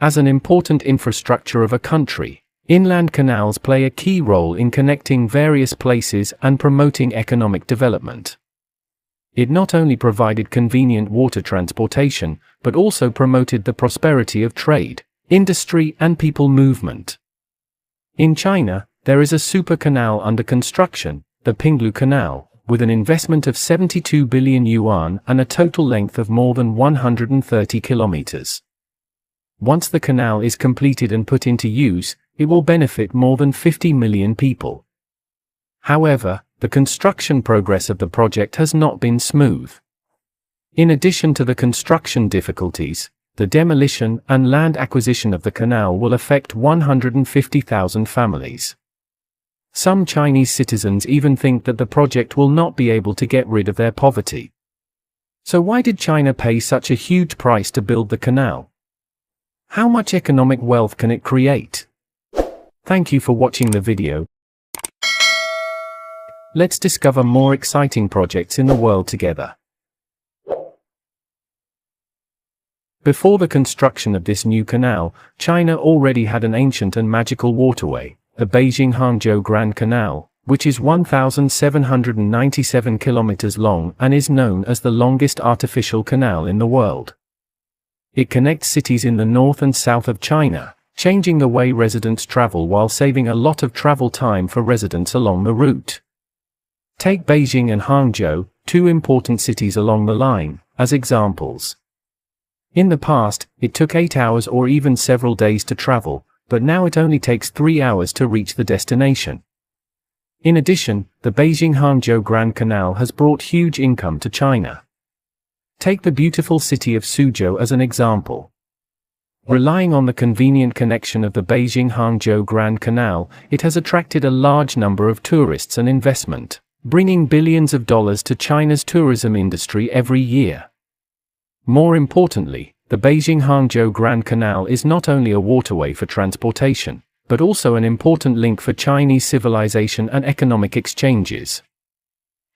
As an important infrastructure of a country, inland canals play a key role in connecting various places and promoting economic development. It not only provided convenient water transportation, but also promoted the prosperity of trade, industry and people movement. In China, there is a super canal under construction, the Pinglu Canal, with an investment of 72 billion yuan and a total length of more than 130 kilometers. Once the canal is completed and put into use, it will benefit more than 50 million people. However, the construction progress of the project has not been smooth. In addition to the construction difficulties, the demolition and land acquisition of the canal will affect 150,000 families. Some Chinese citizens even think that the project will not be able to get rid of their poverty. So why did China pay such a huge price to build the canal? How much economic wealth can it create? Thank you for watching the video. Let's discover more exciting projects in the world together. Before the construction of this new canal, China already had an ancient and magical waterway, the Beijing-Hangzhou Grand Canal, which is 1,797 kilometers long and is known as the longest artificial canal in the world. It connects cities in the north and south of China, changing the way residents travel while saving a lot of travel time for residents along the route. Take Beijing and Hangzhou, two important cities along the line, as examples. In the past, it took 8 hours or even several days to travel, but now it only takes 3 hours to reach the destination. In addition, the Beijing-Hangzhou Grand Canal has brought huge income to China. Take the beautiful city of Suzhou as an example. Relying on the convenient connection of the Beijing-Hangzhou Grand Canal, it has attracted a large number of tourists and investment, bringing billions of dollars to China's tourism industry every year. More importantly, the Beijing-Hangzhou Grand Canal is not only a waterway for transportation, but also an important link for Chinese civilization and economic exchanges.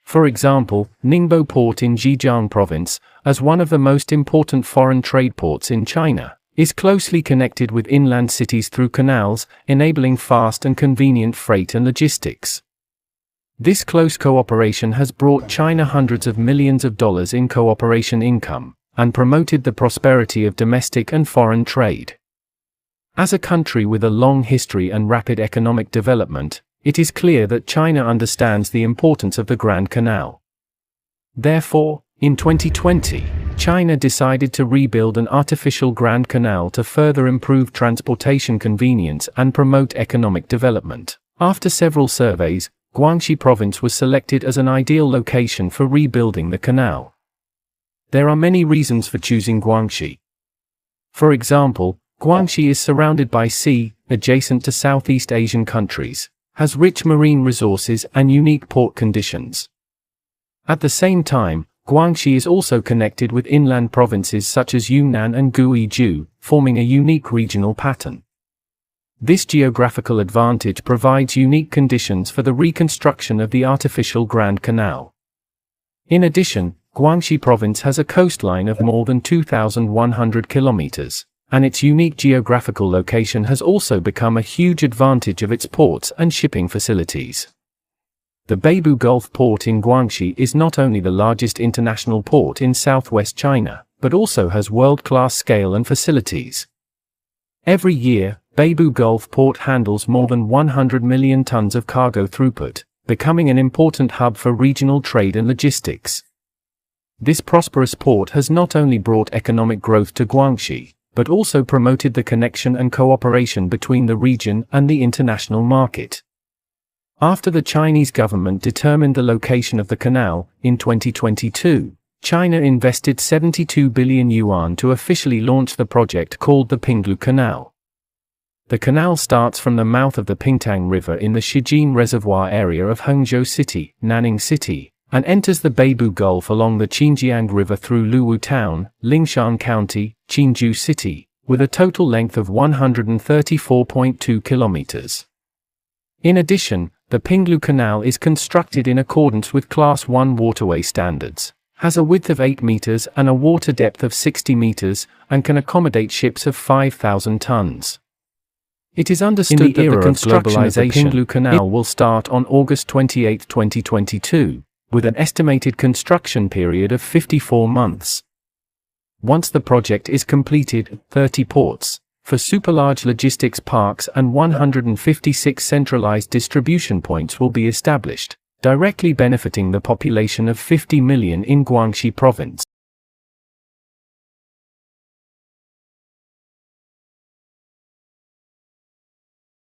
For example, Ningbo Port in Zhejiang Province, as one of the most important foreign trade ports in China, is closely connected with inland cities through canals, enabling fast and convenient freight and logistics. This close cooperation has brought China hundreds of millions of dollars in cooperation income, and promoted the prosperity of domestic and foreign trade. As a country with a long history and rapid economic development, it is clear that China understands the importance of the Grand Canal. Therefore, in 2020, China decided to rebuild an artificial Grand Canal to further improve transportation convenience and promote economic development. After several surveys, Guangxi Province was selected as an ideal location for rebuilding the canal. There are many reasons for choosing Guangxi. For example, Guangxi is surrounded by sea, adjacent to Southeast Asian countries, has rich marine resources and unique port conditions. At the same time, Guangxi is also connected with inland provinces such as Yunnan and Guizhou, forming a unique regional pattern. This geographical advantage provides unique conditions for the reconstruction of the artificial Grand Canal. In addition, Guangxi Province has a coastline of more than 2,100 kilometers, and its unique geographical location has also become a huge advantage of its ports and shipping facilities. The Beibu Gulf port in Guangxi is not only the largest international port in southwest China, but also has world-class scale and facilities. Every year, Beibu Gulf port handles more than 100 million tons of cargo throughput, becoming an important hub for regional trade and logistics. This prosperous port has not only brought economic growth to Guangxi, but also promoted the connection and cooperation between the region and the international market. After the Chinese government determined the location of the canal, in 2022, China invested 72 billion yuan to officially launch the project called the Pinglu Canal. The canal starts from the mouth of the Pingtang River in the Shijin Reservoir area of Hangzhou City, Nanning City, and enters the Beibu Gulf along the Qinjiang River through Luwu Town, Lingshan County, Qinzhou City, with a total length of 134.2 kilometers. In addition, the Pinglu Canal is constructed in accordance with Class 1 waterway standards, has a width of 8 meters and a water depth of 60 meters, and can accommodate ships of 5,000 tons. It is understood that the construction of the Pinglu Canal will start on August 28, 2022, with an estimated construction period of 54 months. Once the project is completed, 30 ports, for superlarge logistics parks and 156 centralized distribution points will be established, directly benefiting the population of 50 million in Guangxi province.